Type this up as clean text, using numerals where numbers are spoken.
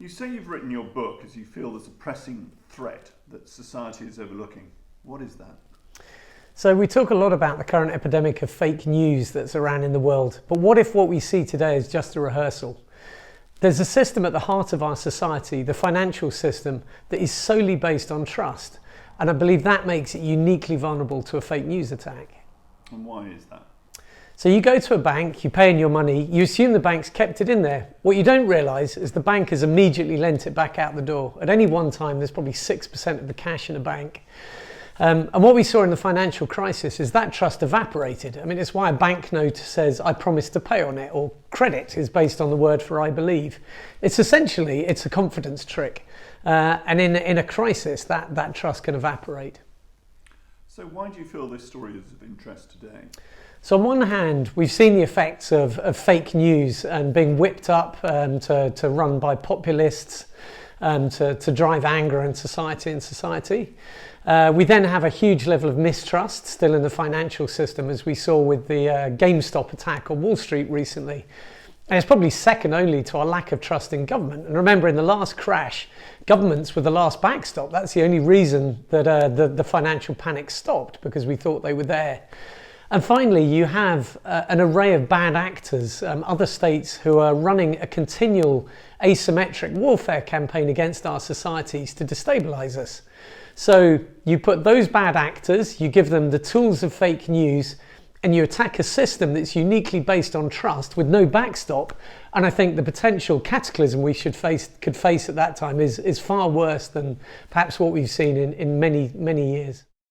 You say you've written your book as you feel there's a pressing threat that society is overlooking. What is that? So we talk a lot about the current epidemic of fake news that's around in the world, but what if what we see today is just a rehearsal? There's a system at the heart of our society, the financial system, that is solely based on trust, and I believe that makes it uniquely vulnerable to a fake news attack. And why is that? So you go to a bank, you pay in your money, you assume the bank's kept it in there. What you don't realise is the bank has immediately lent it back out the door. At any one time, there's probably 6% of the cash in a bank. And what we saw in the financial crisis is that trust evaporated. I mean, it's why a banknote says, I promise to pay on it, or credit is based on the word for I believe. It's a confidence trick. And in a crisis, that trust can evaporate. So why do you feel this story is of interest today? So on one hand, we've seen the effects of fake news and being whipped up to run by populists, to drive anger in society. We then have a huge level of mistrust still in the financial system, as we saw with the GameStop attack on Wall Street recently. And it's probably second only to our lack of trust in government. And remember, in the last crash, governments were the last backstop. That's the only reason that the financial panic stopped, because we thought they were there. And finally, you have an array of bad actors, other states who are running a continual asymmetric warfare campaign against our societies to destabilise us. So you put those bad actors, you give them the tools of fake news, and you attack a system that's uniquely based on trust with no backstop. And I think the potential cataclysm we could face at that time is far worse than perhaps what we've seen in many years.